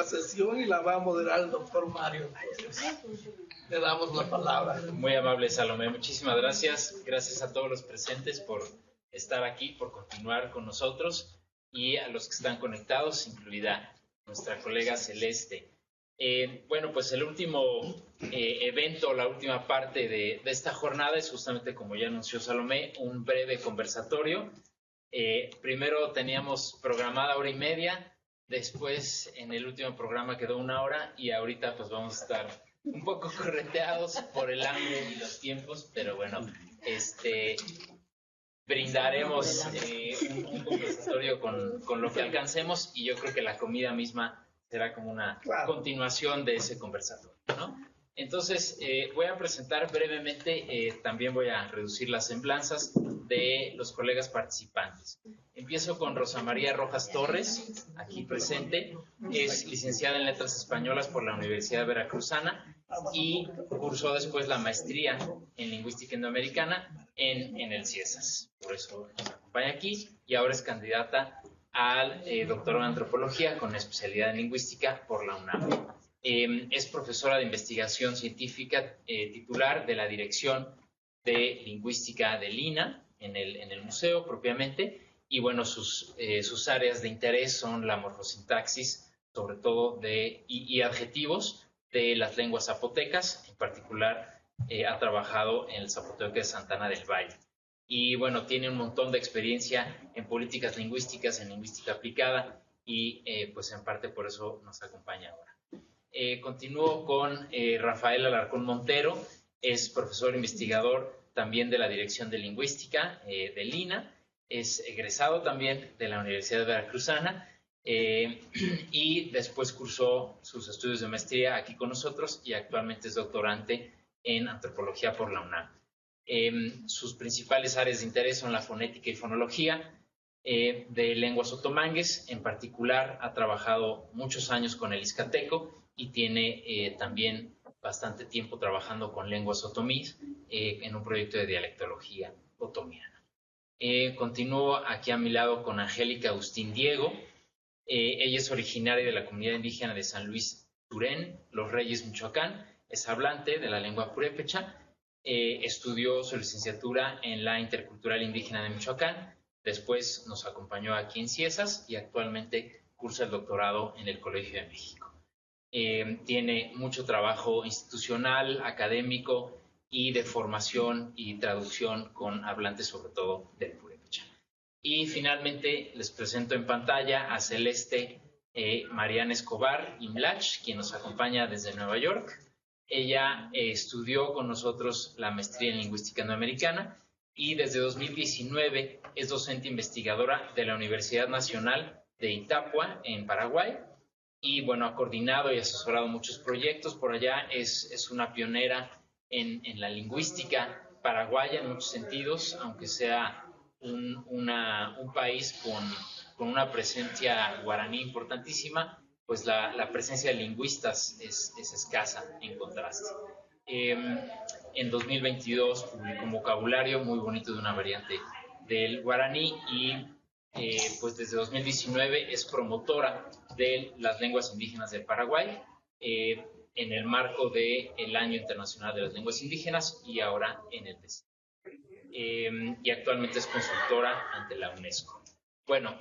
última sesión y la va a moderar el doctor Mario. Le damos la palabra. Muy amable, Salomé. Muchísimas gracias. Gracias a todos los presentes por estar aquí, por continuar con nosotros y a los que están conectados, incluida nuestra colega Celeste. Bueno, pues el último evento, la última parte de esta jornada es justamente, como ya anunció Salomé, un breve conversatorio. Primero teníamos programada 1h30, después en el último programa quedó 1 hora y ahorita pues vamos a estar un poco correteados por el hambre y los tiempos, pero bueno, brindaremos un conversatorio con lo que alcancemos y yo creo que la comida misma será como una continuación de ese conversatorio, ¿no? Entonces, voy a presentar brevemente, también voy a reducir las semblanzas de los colegas participantes. Empiezo con Rosa María Rojas Torres, aquí presente. Es licenciada en Letras Españolas por la Universidad Veracruzana y cursó después la maestría en Lingüística Indoamericana en el CIESAS. Por eso nos acompaña aquí y ahora es candidata al doctorado en Antropología con especialidad en Lingüística por la UNAM. Es profesora de investigación científica titular de la Dirección de Lingüística del INA en el museo propiamente, y bueno, sus áreas de interés son la morfosintaxis, sobre todo y adjetivos de las lenguas zapotecas. En particular ha trabajado en el zapoteco de Santana del Valle. Y bueno, tiene un montón de experiencia en políticas lingüísticas, en lingüística aplicada, y pues en parte por eso nos acompaña ahora. Continúo con Rafael Alarcón Montero, es profesor investigador también de la Dirección de Lingüística del INA, es egresado también de la Universidad Veracruzana y después cursó sus estudios de maestría aquí con nosotros y actualmente es doctorante en Antropología por la UNAM. Sus principales áreas de interés son la fonética y fonología de lenguas otomangues. En particular ha trabajado muchos años con el Izcateco y tiene también bastante tiempo trabajando con lenguas otomís en un proyecto de dialectología otomiana. Continúo aquí a mi lado con Angélica Agustín Diego. Ella es originaria de la comunidad indígena de San Luis Turén, Los Reyes, Michoacán. Es hablante de la lengua purépecha. Estudió su licenciatura en la Intercultural Indígena de Michoacán. Después nos acompañó aquí en CIESAS y actualmente cursa el doctorado en el Colegio de México. Tiene mucho trabajo institucional, académico y de formación y traducción con hablantes sobre todo del purépecha. Y finalmente les presento en pantalla a Celeste Mariana Escobar Imlach, quien nos acompaña desde Nueva York. Ella estudió con nosotros la maestría en Lingüística Indoamericana y desde 2019 es docente investigadora de la Universidad Nacional de Itapúa, en Paraguay. Y bueno, ha coordinado y asesorado muchos proyectos por allá. Es una pionera en la lingüística paraguaya en muchos sentidos, aunque sea un país con una presencia guaraní importantísima, pues la presencia de lingüistas es escasa en contraste. En 2022 publicó un vocabulario muy bonito de una variante del guaraní y pues desde 2019 es promotora de las lenguas indígenas del Paraguay en el marco del Año Internacional de las Lenguas Indígenas y ahora en el DECID. Y actualmente es consultora ante la UNESCO. Bueno,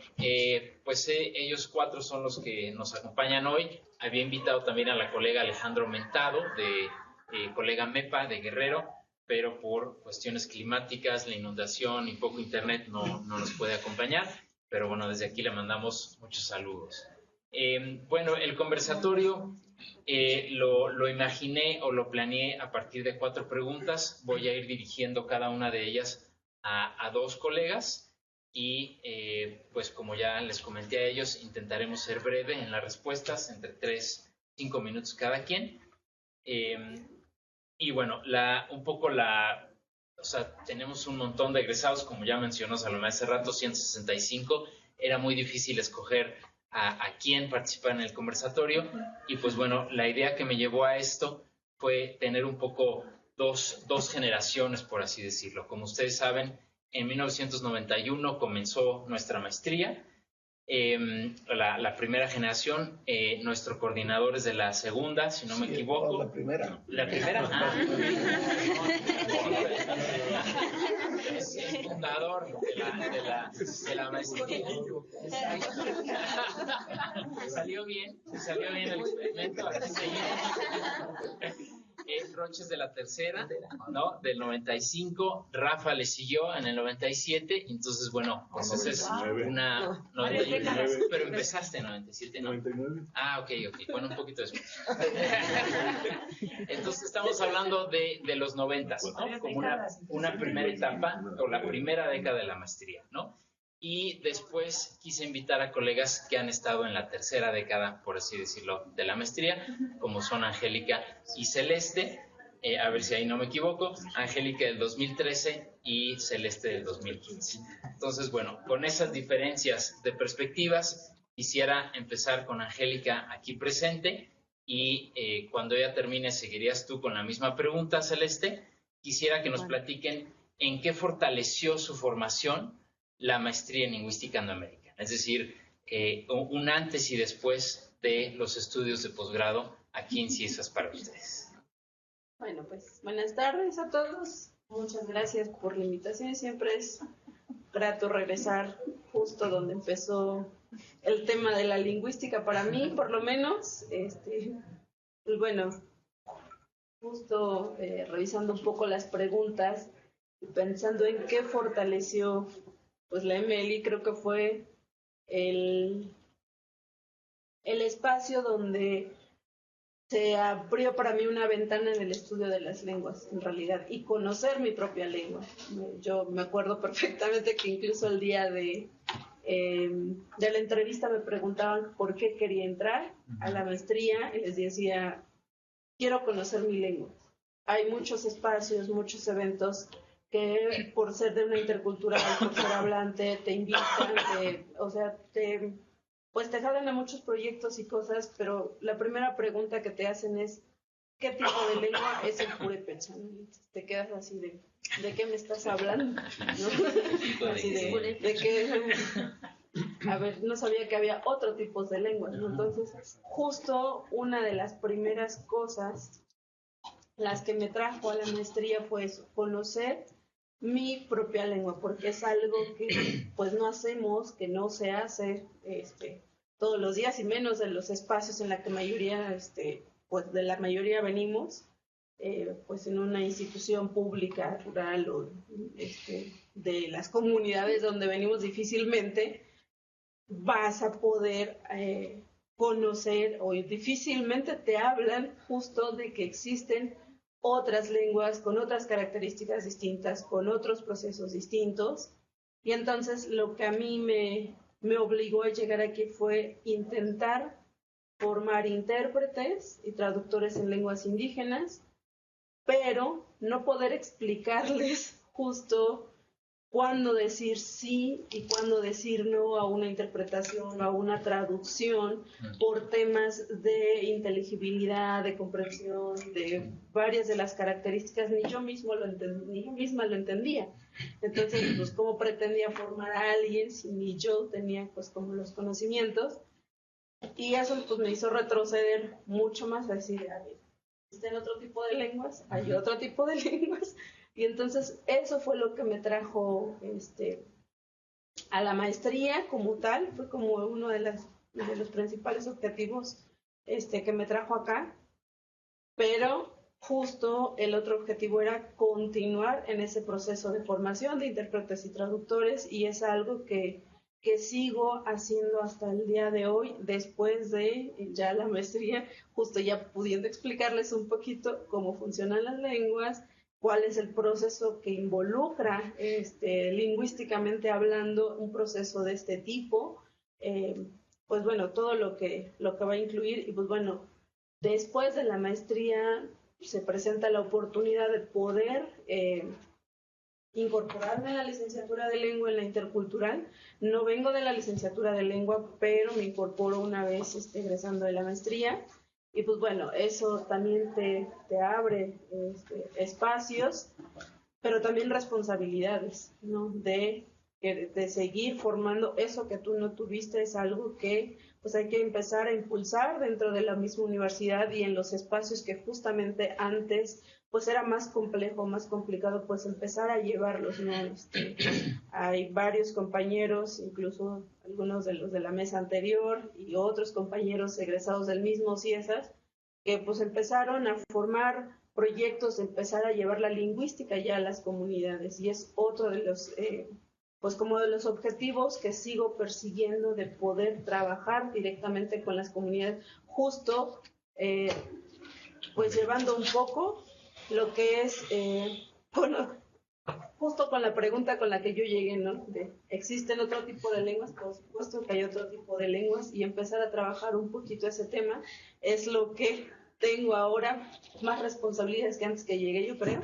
pues ellos 4 son los que nos acompañan hoy. Había invitado también a la colega Alejandro Mentado, colega MEPA de Guerrero, pero por cuestiones climáticas, la inundación y poco internet no nos puede acompañar. Pero bueno, desde aquí le mandamos muchos saludos. Bueno, el conversatorio lo imaginé o lo planeé a partir de 4 preguntas. Voy a ir dirigiendo cada una de ellas a 2 colegas y pues como ya les comenté a ellos, intentaremos ser breve en las respuestas, entre 3 y 5 minutos cada quien. Y bueno, o sea, tenemos un montón de egresados, como ya mencionó Salomé hace rato, 165. Era muy difícil escoger a quién participar en el conversatorio. Y pues bueno, la idea que me llevó a esto fue tener un poco dos generaciones, por así decirlo. Como ustedes saben, en 1991 comenzó nuestra maestría. la primera generación. Nuestro coordinador es de la segunda, si no me equivoco. La primera. La primera. Es el fundador de la maestría. Salió bien el experimento. Aquí seguimos. Roches de la tercera, ¿no? Del 95, Rafa le siguió en el 97, entonces, bueno, pues esa es una 99, pero empezaste en 97, ¿no? 99. Ah, ok, bueno, un poquito después. Entonces estamos hablando de los 90, ¿no? Como una primera etapa, o la primera década de la maestría, ¿no? Y después quise invitar a colegas que han estado en la tercera década, por así decirlo, de la maestría, como son Angélica y Celeste, a ver si ahí no me equivoco, Angélica del 2013 y Celeste del 2015. Entonces, bueno, con esas diferencias de perspectivas, quisiera empezar con Angélica aquí presente y cuando ella termine, seguirías tú con la misma pregunta, Celeste. Quisiera que nos platiquen en qué fortaleció su formación la maestría en lingüística andoamericana, es decir, un antes y después de los estudios de posgrado aquí en CIESAS para ustedes. Bueno, pues buenas tardes a todos, muchas gracias por la invitación, siempre es grato regresar justo donde empezó el tema de la lingüística para mí, por lo menos, pues bueno, justo revisando un poco las preguntas y pensando en qué fortaleció pues la MLI, creo que fue el espacio donde se abrió para mí una ventana en el estudio de las lenguas, en realidad, y conocer mi propia lengua. Yo me acuerdo perfectamente que incluso el día de la entrevista me preguntaban por qué quería entrar a la maestría y les decía, quiero conocer mi lengua. Hay muchos espacios, muchos eventos que por ser de una intercultural, por ser hablante, te invitan, pues te jalan a muchos proyectos y cosas, pero la primera pregunta que te hacen es, ¿qué tipo de lengua es el purépecha? Te quedas así ¿de qué me estás hablando? ¿No? Así de qué... A ver, no sabía que había otro tipo de lenguas, ¿no? Entonces, justo una de las primeras cosas, las que me trajo a la maestría fue eso, conocer mi propia lengua, porque es algo que pues no hacemos, que no se hace todos los días, y menos en los espacios en la que pues de la mayoría venimos, pues en una institución pública, rural o de las comunidades donde venimos, difícilmente vas a poder conocer, o difícilmente te hablan justo de que existen otras lenguas con otras características distintas, con otros procesos distintos. Y entonces lo que a mí me obligó a llegar aquí fue intentar formar intérpretes y traductores en lenguas indígenas, pero no poder explicarles justo cuándo decir sí y cuándo decir no a una interpretación o a una traducción por temas de inteligibilidad, de comprensión, de varias de las características, ni yo misma lo entendía. Entonces, pues, ¿cómo pretendía formar a alguien si ni yo tenía, pues, como los conocimientos? Y eso, pues, me hizo retroceder mucho más, a decir, a ver, existen otro tipo de lenguas, hay otro tipo de lenguas. Y entonces eso fue lo que me trajo a la maestría como tal, fue como uno de los principales objetivos que me trajo acá, pero justo el otro objetivo era continuar en ese proceso de formación de intérpretes y traductores, y es algo que sigo haciendo hasta el día de hoy, después de ya la maestría, justo ya pudiendo explicarles un poquito cómo funcionan las lenguas, cuál es el proceso que involucra lingüísticamente hablando un proceso de este tipo, pues bueno, todo lo que va a incluir. Y pues bueno, después de la maestría se presenta la oportunidad de poder incorporarme a la licenciatura de lengua en la intercultural. No vengo de la licenciatura de lengua, pero me incorporo una vez egresando de la maestría. Y pues bueno, eso también te abre espacios, pero también responsabilidades, ¿no? De de seguir formando eso que tú no tuviste, es algo que pues hay que empezar a impulsar dentro de la misma universidad y en los espacios que justamente antes pues era más complejo, más complicado, pues empezar a llevarlos, ¿no? Hay varios compañeros, incluso algunos de los de la mesa anterior y otros compañeros egresados del mismo CIESAS, que pues empezaron a formar proyectos, empezar a llevar la lingüística ya a las comunidades, y es otro de los pues como de los objetivos que sigo persiguiendo, de poder trabajar directamente con las comunidades, justo pues llevando un poco lo que es, bueno, justo con la pregunta con la que yo llegué, ¿no? ¿Existen otro tipo de lenguas? Por supuesto que hay otro tipo de lenguas, y empezar a trabajar un poquito ese tema es lo que tengo ahora, más responsabilidades que antes que llegué, yo creo.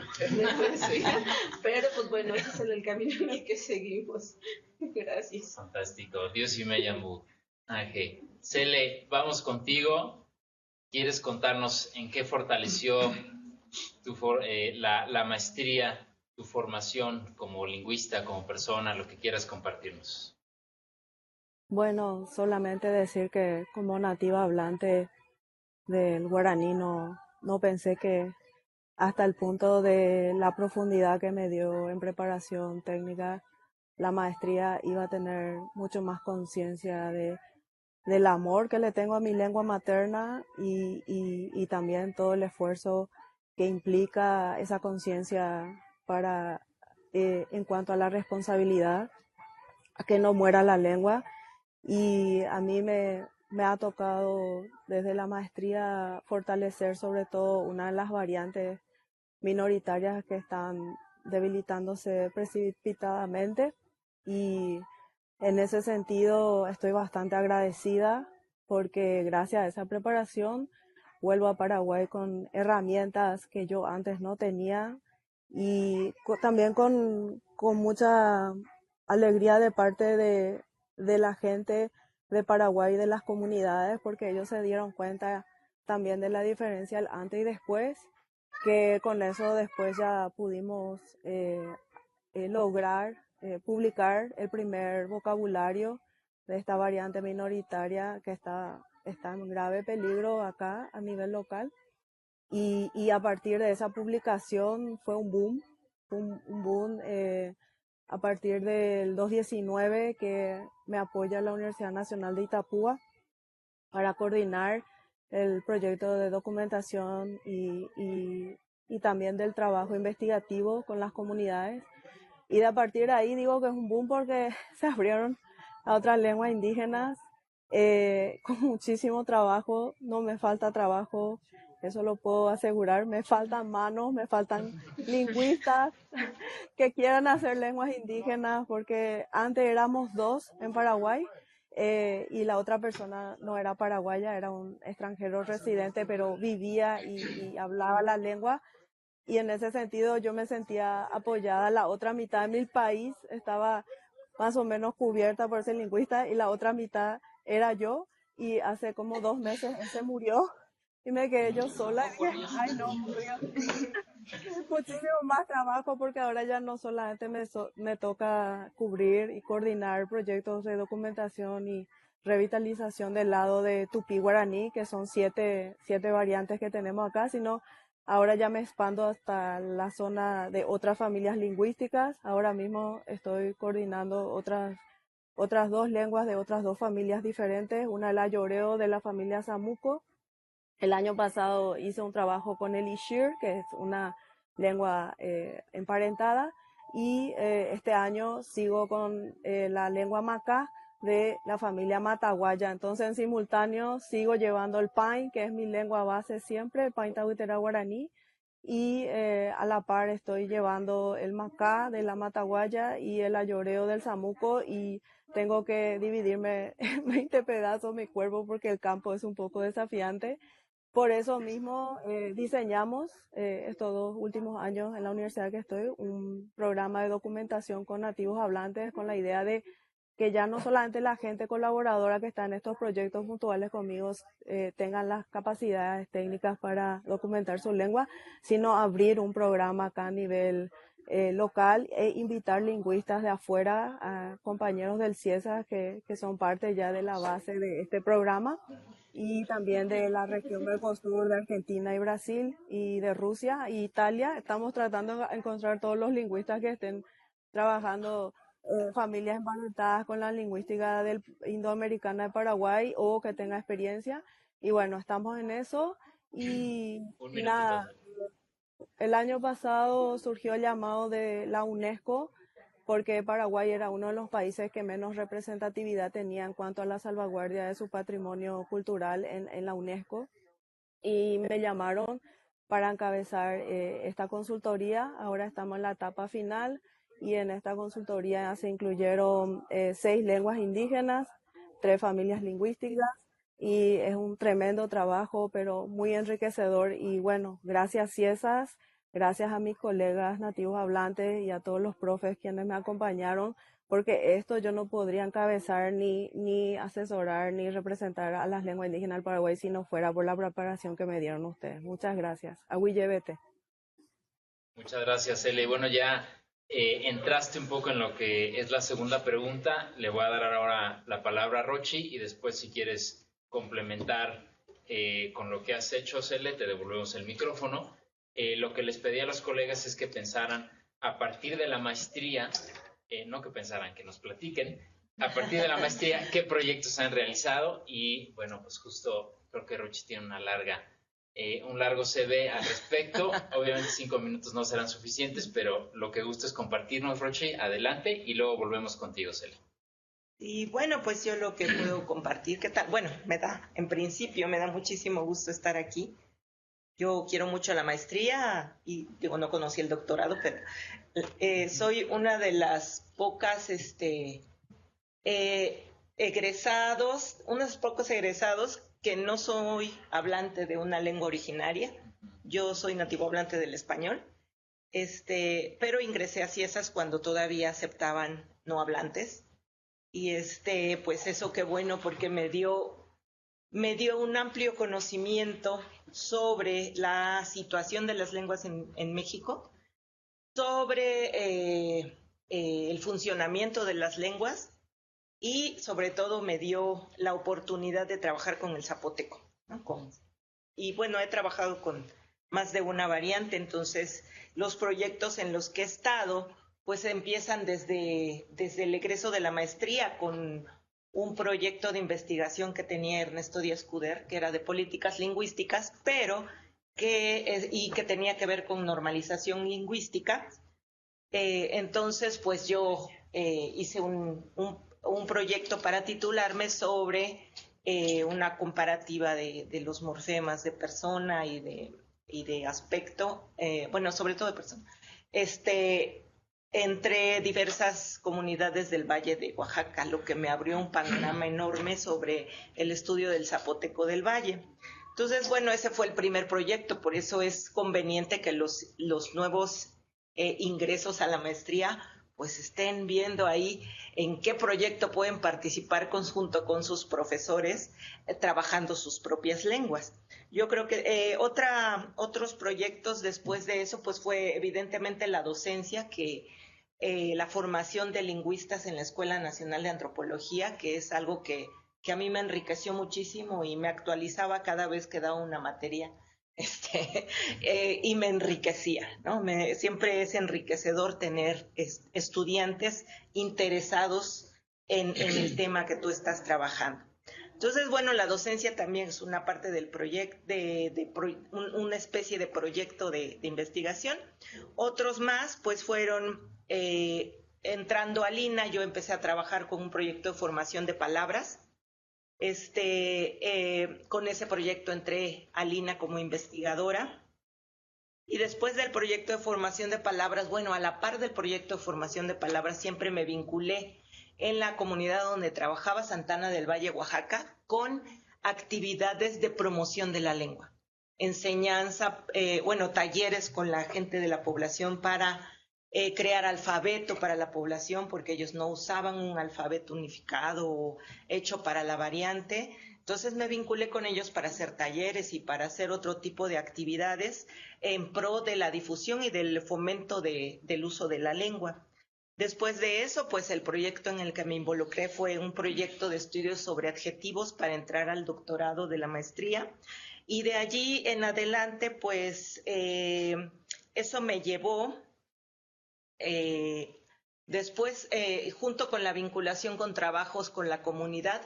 Pero pues bueno, ese es el camino en el que seguimos. Gracias. Fantástico. Dios y me llamo Ángel. Cele, vamos contigo. ¿Quieres contarnos en qué fortaleció la maestría, tu formación como lingüista, como persona, lo que quieras compartirnos? Bueno, solamente decir que como nativa hablante del guaraní no pensé que hasta el punto de la profundidad que me dio en preparación técnica, la maestría iba a tener mucho más conciencia del amor que le tengo a mi lengua materna y también todo el esfuerzo que implica esa conciencia para en cuanto a la responsabilidad, a que no muera la lengua. Y a mí me ha tocado desde la maestría fortalecer sobre todo una de las variantes minoritarias que están debilitándose precipitadamente, y en ese sentido estoy bastante agradecida porque gracias a esa preparación vuelvo a Paraguay con herramientas que yo antes no tenía, y también con mucha alegría de parte de la gente de Paraguay y de las comunidades, porque ellos se dieron cuenta también de la diferencia el antes y después, que con eso después ya pudimos lograr publicar el primer vocabulario de esta variante minoritaria que está en grave peligro acá a nivel local. Y a partir de esa publicación fue un boom, un boom a partir del 2019, que me apoya la Universidad Nacional de Itapúa para coordinar el proyecto de documentación y también del trabajo investigativo con las comunidades. Y de a partir de ahí digo que es un boom porque se abrieron a otras lenguas indígenas con muchísimo trabajo. No me falta trabajo, eso lo puedo asegurar. Me faltan manos, me faltan lingüistas que quieran hacer lenguas indígenas, porque antes éramos dos en Paraguay y la otra persona no era paraguaya, era un extranjero residente, pero vivía y hablaba la lengua. Y en ese sentido yo me sentía apoyada. La otra mitad de mi país estaba más o menos cubierta por ese lingüista y la otra mitad era yo. Y hace como 2 meses él se murió y me quedé yo sola. Y dije, ay no, muchísimo más trabajo, porque ahora ya no solamente me toca cubrir y coordinar proyectos de documentación y revitalización del lado de Tupí Guaraní, que son siete variantes que tenemos acá, sino ahora ya me expando hasta la zona de otras familias lingüísticas. Ahora mismo estoy coordinando otras 2 lenguas de otras 2 familias diferentes, una el ayoreo de la familia Samuco. El año pasado hice un trabajo con el Ishir, que es una lengua emparentada, y este año sigo con la lengua Macá de la familia Mataguaya. Entonces, en simultáneo, sigo llevando el Pain, que es mi lengua base siempre, el Pain Tahuitera Guaraní, y a la par estoy llevando el Macá de la Mataguaya y el ayoreo del Samuco, y tengo que dividirme en 20 pedazos mi cuerpo porque el campo es un poco desafiante. Por eso mismo diseñamos estos 2 últimos años en la universidad que estoy un programa de documentación con nativos hablantes, con la idea de que ya no solamente la gente colaboradora que está en estos proyectos puntuales conmigo tengan las capacidades técnicas para documentar su lengua, sino abrir un programa acá a nivel local e invitar lingüistas de afuera, a compañeros del CIESA que son parte ya de la base de este programa y también de la región Mercosur de Argentina y Brasil y de Rusia y Italia. Estamos tratando de encontrar todos los lingüistas que estén trabajando, familias emparentadas con la lingüística del indoamericana de Paraguay o que tenga experiencia. Y bueno, estamos en eso Un y minutito. nada. El año pasado surgió el llamado de la UNESCO porque Paraguay era uno de los países que menos representatividad tenía en cuanto a la salvaguardia de su patrimonio cultural en la UNESCO. Y me llamaron para encabezar esta consultoría. Ahora estamos en la etapa final y en esta consultoría se incluyeron 6 lenguas indígenas, 3 familias lingüísticas y es un tremendo trabajo, pero muy enriquecedor. Y bueno, gracias Ciesas, gracias a mis colegas nativos hablantes y a todos los profes quienes me acompañaron, porque esto yo no podría encabezar ni asesorar ni representar a las lenguas indígenas del Paraguay si no fuera por la preparación que me dieron ustedes. Muchas gracias. Ahuillevete. Muchas gracias, Ele. Bueno, ya entraste un poco en lo que es la segunda pregunta. Le voy a dar ahora la palabra a Rochi y después, si quieres complementar con lo que has hecho, Cele, te devolvemos el micrófono. Lo que les pedí a los colegas es que pensaran a partir de la maestría, no que pensaran, que nos platiquen, a partir de la maestría, qué proyectos han realizado y, bueno, pues justo creo que Rochi tiene un largo CV al respecto. Obviamente 5 minutos no serán suficientes, pero lo que gusta es compartirnos, Rochi, adelante y luego volvemos contigo, Cele. Y bueno, pues yo lo que puedo compartir, ¿qué tal? Bueno, en principio me da muchísimo gusto estar aquí. Yo quiero mucho la maestría y digo, no conocí el doctorado, pero soy una de las pocas egresados, unos pocos egresados que no soy hablante de una lengua originaria. Yo soy nativo hablante del español, pero ingresé a Ciesas cuando todavía aceptaban no hablantes. Y pues eso qué bueno, porque me dio un amplio conocimiento sobre la situación de las lenguas en México, sobre el funcionamiento de las lenguas y sobre todo me dio la oportunidad de trabajar con el zapoteco, ¿no? Y bueno, he trabajado con más de una variante, entonces los proyectos en los que he estado pues empiezan desde el egreso de la maestría con un proyecto de investigación que tenía Ernesto Díaz Cuder, que era de políticas lingüísticas, pero que tenía que ver con normalización lingüística. Entonces, pues yo hice un proyecto para titularme sobre una comparativa de los morfemas de persona y de aspecto, bueno, sobre todo de persona, entre diversas comunidades del Valle de Oaxaca, lo que me abrió un panorama enorme sobre el estudio del zapoteco del Valle. Entonces, bueno, ese fue el primer proyecto, por eso es conveniente que los nuevos ingresos a la maestría pues estén viendo ahí en qué proyecto pueden participar junto con sus profesores trabajando sus propias lenguas. Yo creo que otros proyectos después de eso pues fue evidentemente la docencia, que la formación de lingüistas en la Escuela Nacional de Antropología, que es algo que a mí me enriqueció muchísimo y me actualizaba cada vez que daba una materia. Y me enriquecía, ¿no? Siempre es enriquecedor tener estudiantes interesados en el tema que tú estás trabajando. Entonces, bueno, la docencia también es una parte del proyecto, una especie de proyecto de investigación. Otros más, pues fueron entrando a Lina, yo empecé a trabajar con un proyecto de formación de palabras. Con ese proyecto entré a Lina como investigadora y después del proyecto de formación de palabras, bueno, a la par del proyecto de formación de palabras siempre me vinculé en la comunidad donde trabajaba, Santana del Valle, Oaxaca, con actividades de promoción de la lengua, enseñanza, talleres con la gente de la población para crear alfabeto para la población, porque ellos no usaban un alfabeto unificado o hecho para la variante, Entonces me vinculé con ellos para hacer talleres y para hacer otro tipo de actividades en pro de la difusión y del fomento del uso de la lengua. Después de eso, pues el proyecto en el que me involucré fue un proyecto de estudios sobre adjetivos para entrar al doctorado de la maestría. Y de allí en adelante, pues eso me llevó, después, junto con la vinculación con trabajos con la comunidad,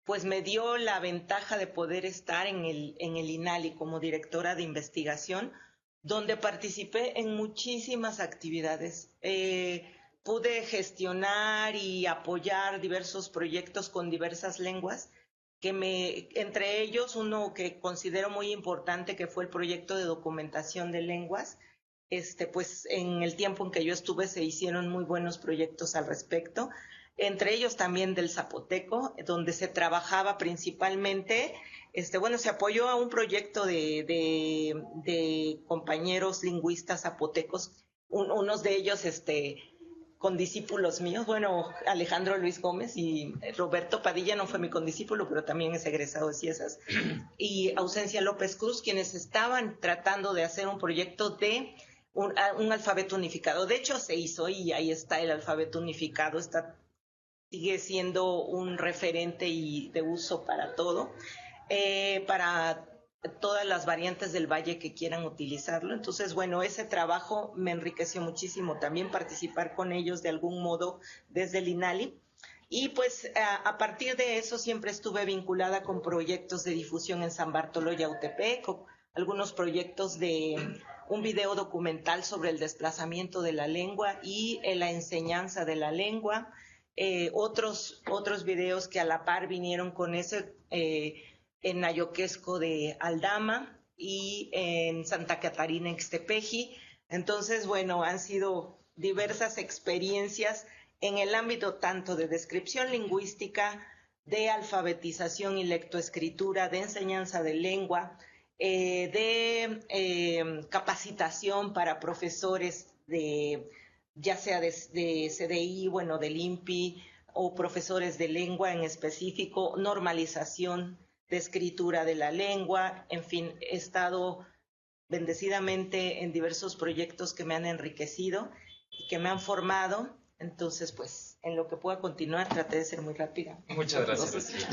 pues me dio la ventaja de poder estar en el INALI como directora de investigación, donde participé en muchísimas actividades. Pude gestionar y apoyar diversos proyectos con diversas lenguas, entre ellos uno que considero muy importante, que fue el proyecto de documentación de lenguas. Pues en el tiempo en que yo estuve se hicieron muy buenos proyectos al respecto, entre ellos también del zapoteco, donde se trabajaba principalmente, se apoyó a un proyecto de compañeros lingüistas zapotecos, unos de ellos con discípulos míos, Alejandro Luis Gómez y Roberto Padilla no fue mi condiscípulo, pero también es egresado de Ciesas, y Ausencia López Cruz, quienes estaban tratando de hacer un proyecto de un alfabeto unificado. De hecho, se hizo y ahí está el alfabeto unificado, sigue siendo un referente y de uso para todo, para todas las variantes del valle que quieran utilizarlo. Entonces, ese trabajo me enriqueció muchísimo también, participar con ellos de algún modo desde el INALI. Y pues a partir de eso siempre estuve vinculada con proyectos de difusión en San Bartolo y Yautepec, algunos proyectos de un video documental sobre el desplazamiento de la lengua y la enseñanza de la lengua, otros videos que a la par vinieron con ese en Ayoquesco de Aldama y en Santa Catarina, Ixtepeji. Entonces, han sido diversas experiencias en el ámbito tanto de descripción lingüística, de alfabetización y lectoescritura, de enseñanza de lengua, de capacitación para profesores ya sea de CDI, del INPI, o profesores de lengua en específico, normalización de escritura de la lengua. En fin, he estado bendecidamente en diversos proyectos que me han enriquecido y que me han formado. Entonces, pues, en lo que pueda continuar, traté de ser muy rápida. Muchas gracias.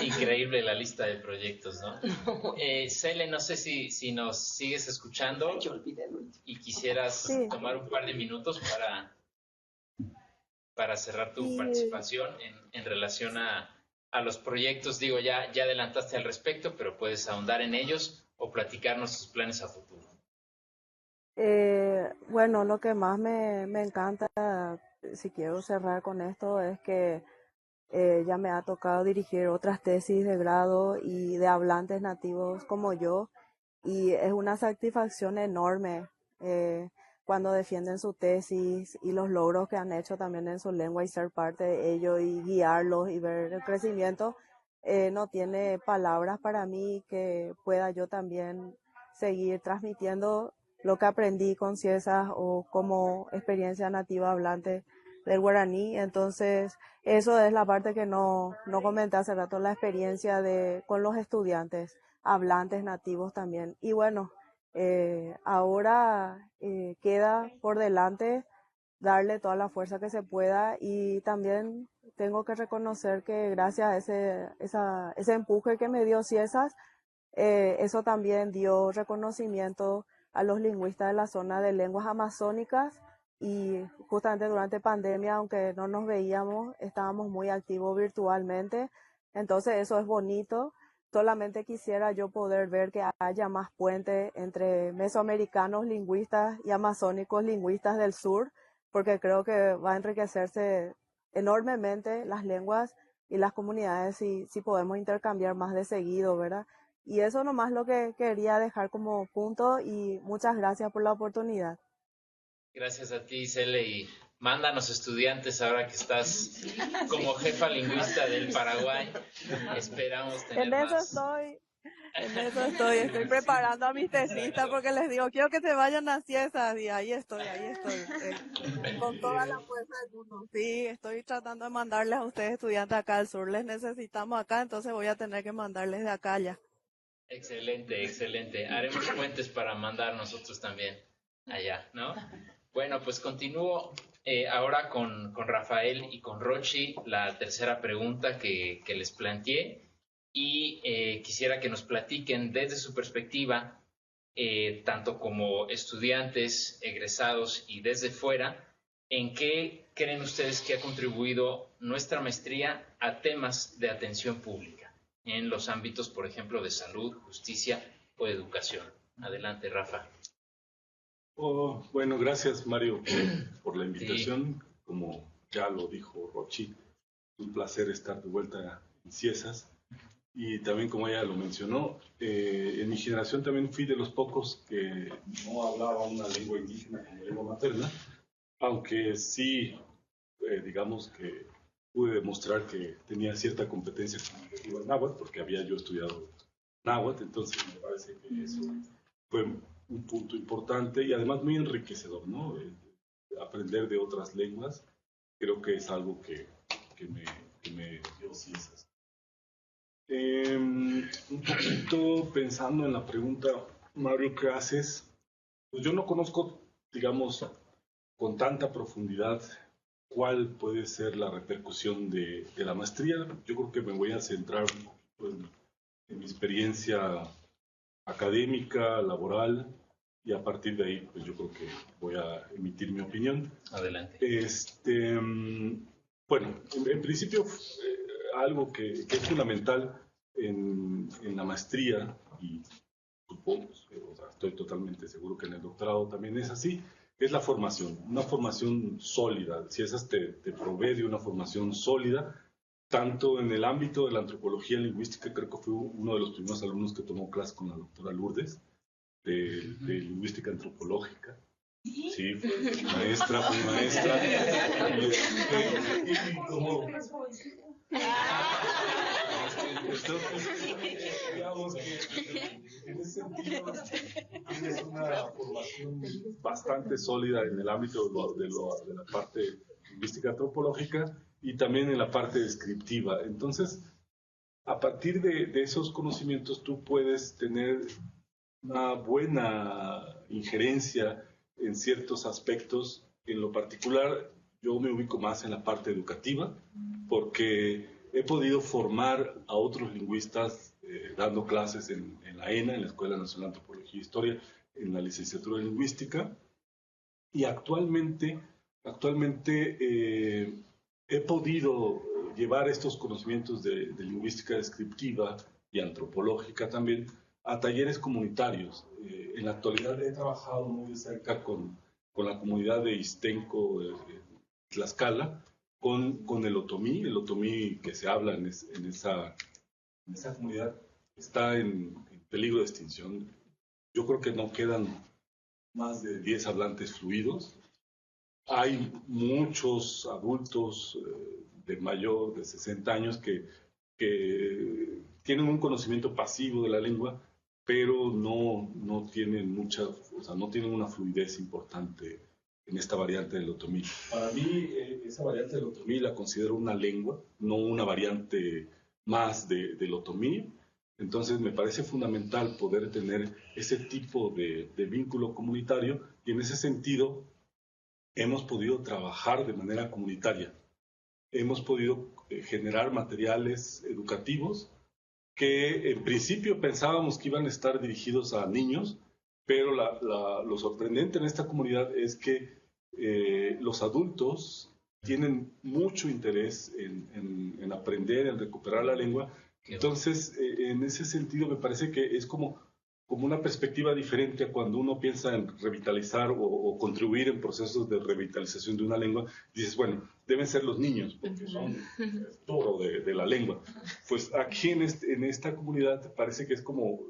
Increíble la lista de proyectos, ¿no? Cele, no sé si nos sigues escuchando. Yo olvidé el último. Y quisieras tomar un par de minutos para cerrar tu participación en relación a los proyectos. Digo, ya adelantaste al respecto, pero puedes ahondar en ellos o platicarnos tus planes a futuro. Lo que más me encanta, si quiero cerrar con esto, es que ya me ha tocado dirigir otras tesis de grado y de hablantes nativos como yo, y es una satisfacción enorme cuando defienden su tesis y los logros que han hecho también en su lengua y ser parte de ello y guiarlos y ver el crecimiento. No tiene palabras para mí que pueda yo también seguir transmitiendo lo que aprendí con Ciesas o como experiencia nativa hablante del guaraní. Entonces, eso es la parte que no comenté hace rato, la experiencia con los estudiantes, hablantes nativos también. Y ahora queda por delante darle toda la fuerza que se pueda, y también tengo que reconocer que gracias a ese empuje que me dio Ciesas, eso también dio reconocimiento a los lingüistas de la zona de lenguas amazónicas, y justamente durante pandemia, aunque no nos veíamos, estábamos muy activos virtualmente. Entonces eso es bonito. Solamente quisiera yo poder ver que haya más puentes entre mesoamericanos lingüistas y amazónicos lingüistas del sur, porque creo que va a enriquecerse enormemente las lenguas y las comunidades si podemos intercambiar más de seguido, ¿verdad? Y eso nomás lo que quería dejar como punto, y muchas gracias por la oportunidad. Gracias a ti, Cele, y mándanos estudiantes ahora que estás como jefa lingüista del Paraguay. Esperamos tener en eso más. estoy. En eso estoy preparando a mis tesistas porque les digo, quiero que se vayan a Ciesas y ahí estoy, con toda la fuerza del mundo. Sí, estoy tratando de mandarles a ustedes estudiantes acá al sur, les necesitamos acá, entonces voy a tener que mandarles de acá ya. Excelente, excelente. Haremos puentes para mandar nosotros también allá, ¿no? Bueno, pues continúo ahora con Rafael y con Rochi la tercera pregunta que les planteé y quisiera que nos platiquen desde su perspectiva, tanto como estudiantes, egresados y desde fuera, en qué creen ustedes que ha contribuido nuestra maestría a temas de atención pública en los ámbitos, por ejemplo, de salud, justicia o educación. Adelante, Rafa. Bueno, gracias Mario por la invitación. Sí. Como ya lo dijo Rochi, un placer estar de vuelta en Ciesas. Y también, como ella lo mencionó, en mi generación también fui de los pocos que no hablaba una lengua indígena como lengua materna, aunque sí, digamos que pude demostrar que tenía cierta competencia comunicativa en náhuatl, porque había yo estudiado náhuatl, entonces me parece que eso fue un punto importante y además muy enriquecedor, ¿no? Aprender de otras lenguas creo que es algo que me dio Ciesas. Un poquito pensando en la pregunta, Mario, ¿qué haces? Pues yo no conozco, digamos, con tanta profundidad cuál puede ser la repercusión de la maestría. Yo creo que me voy a centrar un poquito en mi experiencia académica, laboral, y a partir de ahí, pues yo creo que voy a emitir mi opinión. Adelante. Bueno, en principio, algo que es fundamental en la maestría, y supongo, o sea, estoy totalmente seguro que en el doctorado también es así, es la formación, una formación sólida. Ciesas te provee de una formación sólida, tanto en el ámbito de la antropología lingüística, creo que fui uno de los primeros alumnos que tomó clase con la doctora Lourdes, de lingüística antropológica. Sí, fue maestra. Digamos que en ese sentido tienes una formación bastante sólida en el ámbito de la parte lingüística antropológica y también en la parte descriptiva. Entonces, a partir de esos conocimientos tú puedes tener una buena injerencia en ciertos aspectos. En lo particular, yo me ubico más en la parte educativa, porque he podido formar a otros lingüistas dando clases en la ENA, en la Escuela Nacional de Antropología e Historia, en la licenciatura de Lingüística, y actualmente he podido llevar estos conocimientos de lingüística descriptiva y antropológica también a talleres comunitarios. En la actualidad he trabajado muy de cerca con la comunidad de Ixtenco, Tlaxcala, con el otomí que se habla en esa comunidad está en peligro de extinción. Yo creo que no quedan más de 10 hablantes fluidos. Hay muchos adultos de 60 años que tienen un conocimiento pasivo de la lengua, pero no tienen no tienen una fluidez importante en esta variante del otomí. Para mí, esa variante del otomí la considero una lengua, no una variante más del otomí. Entonces, me parece fundamental poder tener ese tipo de vínculo comunitario, y en ese sentido hemos podido trabajar de manera comunitaria. Hemos podido generar materiales educativos que en principio pensábamos que iban a estar dirigidos a niños, pero lo sorprendente en esta comunidad es que los adultos tienen mucho interés en aprender, en recuperar la lengua. Entonces, en ese sentido me parece que es como una perspectiva diferente a cuando uno piensa en revitalizar o contribuir en procesos de revitalización de una lengua. Dices, bueno, deben ser los niños, porque son todo de la lengua. Pues aquí en esta comunidad parece que es como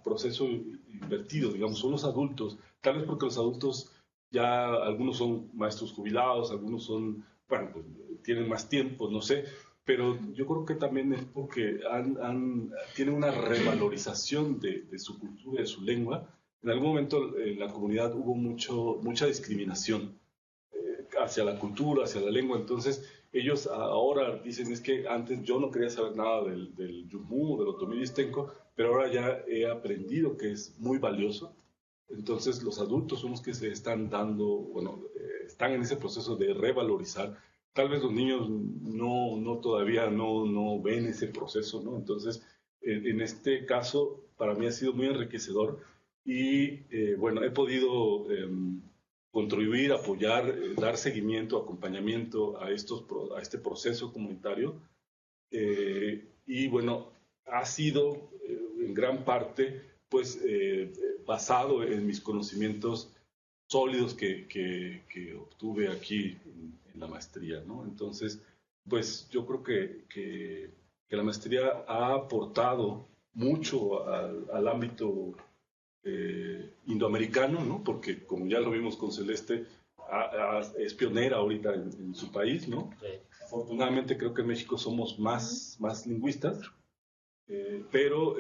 proceso invertido, digamos, son los adultos, tal vez porque los adultos ya algunos son maestros jubilados, algunos son, bueno, pues tienen más tiempo, no sé, pero yo creo que también es porque tienen una revalorización de su cultura, de su lengua. En algún momento en la comunidad hubo mucha discriminación hacia la cultura, hacia la lengua, entonces ellos ahora dicen, es que antes yo no quería saber nada del Yumú, del Otomí Listenco, pero ahora ya he aprendido que es muy valioso. Entonces los adultos son los que se están dando, bueno, están en ese proceso de revalorizar. Tal vez los niños todavía no ven ese proceso, ¿no? Entonces, en este caso, para mí ha sido muy enriquecedor y, bueno, he podido contribuir, apoyar, dar seguimiento, acompañamiento a este proceso comunitario. Y bueno, ha sido en gran parte pues basado en mis conocimientos sólidos que obtuve aquí en la maestría, ¿no? Entonces, pues yo creo que la maestría ha aportado mucho al ámbito indoamericano, ¿no? Porque como ya lo vimos con Celeste, es pionera ahorita en su país, ¿no? Sí. Afortunadamente creo que en México somos más lingüistas, pero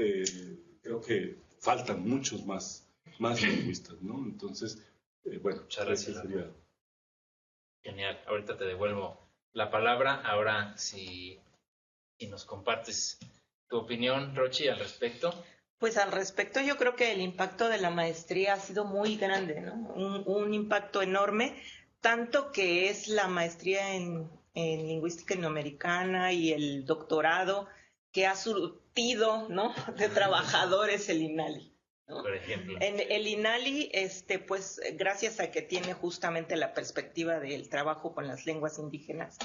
creo que faltan muchos más lingüistas, ¿no? Entonces, bueno, muchas gracias. Sería... Genial, ahorita te devuelvo la palabra. Ahora, si nos compartes tu opinión, Rochi, al respecto. Pues al respecto, yo creo que el impacto de la maestría ha sido muy grande, ¿no? Un impacto enorme, tanto que es la maestría en lingüística indoamericana y el doctorado que ha surtido, ¿no?, de trabajadores el INALI, ¿no? Por ejemplo. En el INALI, pues gracias a que tiene justamente la perspectiva del trabajo con las lenguas indígenas,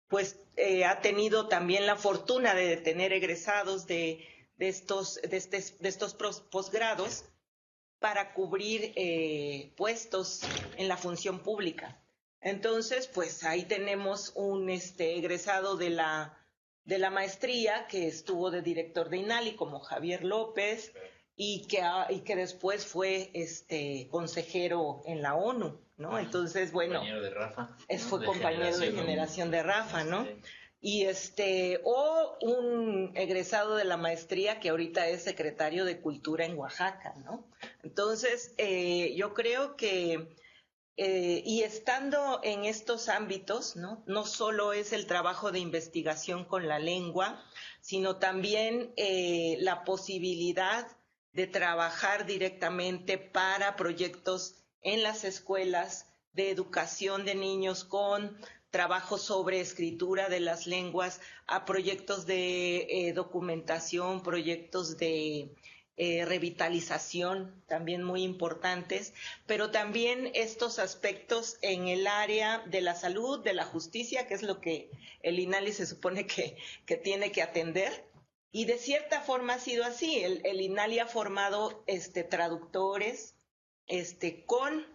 pues ha tenido también la fortuna de tener egresados de estos posgrados para cubrir puestos en la función pública. Entonces, pues ahí tenemos un egresado de la maestría que estuvo de director de INALI como Javier López y que después fue consejero en la ONU, ¿no? Entonces, bueno, compañero de Rafa, fue compañero de generación de Rafa, ¿no? Y o un egresado de la maestría que ahorita es secretario de Cultura en Oaxaca, ¿no? Entonces, yo creo que y estando en estos ámbitos, ¿no? No solo es el trabajo de investigación con la lengua, sino también la posibilidad de trabajar directamente para proyectos en las escuelas de educación de niños con trabajo sobre escritura de las lenguas, a proyectos de documentación, proyectos de revitalización también muy importantes, pero también estos aspectos en el área de la salud, de la justicia, que es lo que el INALI se supone que tiene que atender. Y de cierta forma ha sido así. El INALI ha formado traductores con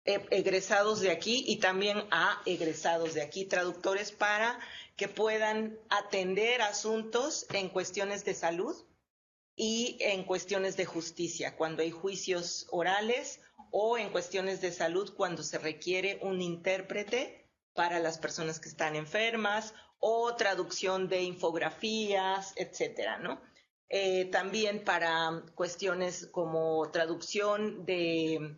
egresados de aquí y también a egresados de aquí, traductores para que puedan atender asuntos en cuestiones de salud y en cuestiones de justicia, cuando hay juicios orales, o en cuestiones de salud cuando se requiere un intérprete para las personas que están enfermas, o traducción de infografías, etcétera, ¿no? También para cuestiones como traducción de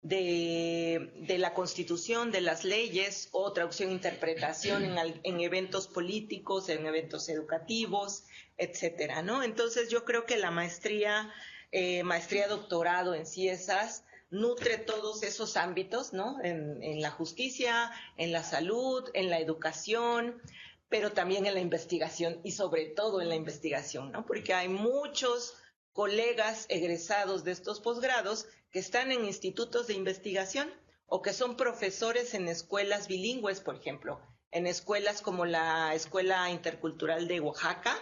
la Constitución, de las leyes, o traducción e interpretación en eventos políticos, en eventos educativos, etcétera, ¿no? Entonces yo creo que la maestría, doctorado en CIESAS, nutre todos esos ámbitos, ¿no? En la justicia, en la salud, en la educación, pero también en la investigación, y sobre todo en la investigación, ¿no? Porque hay muchos colegas egresados de estos posgrados que están en institutos de investigación o que son profesores en escuelas bilingües, por ejemplo, en escuelas como la Escuela Intercultural de Oaxaca,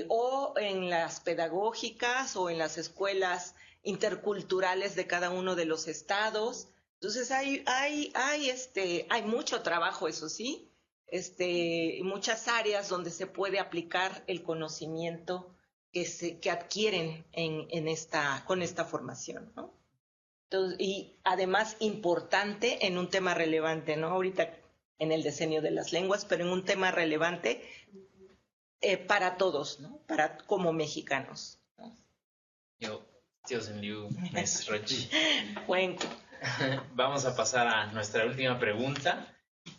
o en las pedagógicas o en las escuelas interculturales de cada uno de los estados. Entonces hay mucho trabajo, eso sí, muchas áreas donde se puede aplicar el conocimiento que adquieren con esta formación, ¿no? Entonces, y además importante en un tema relevante, ¿no? Ahorita en el diseño de las lenguas, pero en un tema relevante para todos, ¿no? Para como mexicanos, ¿no? Bueno. Vamos a pasar a nuestra última pregunta,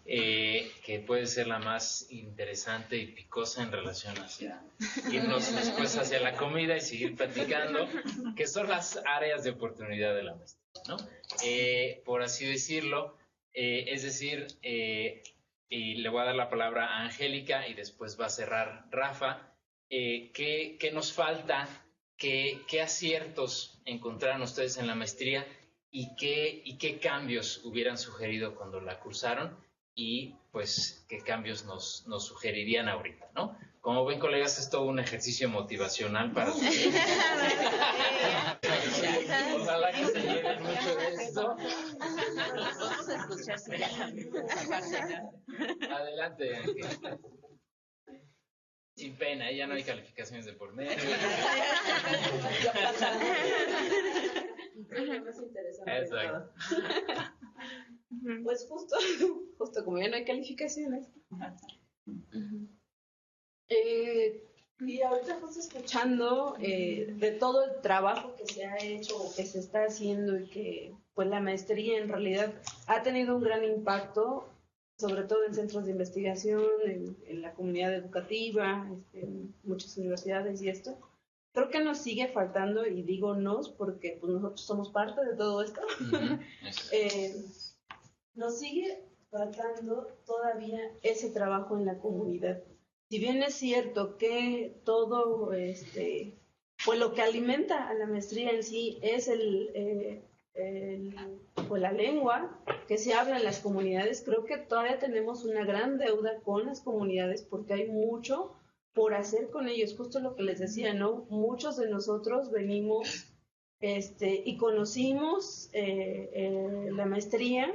que puede ser la más interesante y picosa en relación hacia irnos después hacia la comida y seguir platicando, que son las áreas de oportunidad de la maestría, ¿no? Por así decirlo, es decir, y le voy a dar la palabra a Angélica y después va a cerrar Rafa. ¿Qué nos falta? ¿Qué aciertos encontraron ustedes en la maestría y qué cambios hubieran sugerido cuando la cursaron? Y pues qué cambios nos sugerirían ahorita, ¿no? Como ven, colegas, es todo un ejercicio motivacional para ustedes. Ojalá que se lleven mucho de esto. Vamos a escuchar si ya. Adelante, Ángel. Sin pena, ya no hay calificaciones de por medio. Más interesante. Exacto. Pues justo como ya no hay calificaciones. Y ahorita justo escuchando de todo el trabajo que se ha hecho o que se está haciendo y que pues la maestría en realidad ha tenido un gran impacto, sobre todo en centros de investigación, en la comunidad educativa, en muchas universidades y esto. Creo que nos sigue faltando, y digo nos porque pues, nosotros somos parte de todo esto. Nos sigue faltando todavía ese trabajo en la comunidad. Si bien es cierto que todo, pues lo que alimenta a la maestría en sí es pues la lengua que se habla en las comunidades, creo que todavía tenemos una gran deuda con las comunidades porque hay mucho por hacer con ellos. Justo lo que les decía, ¿no? Muchos de nosotros venimos y conocimos la maestría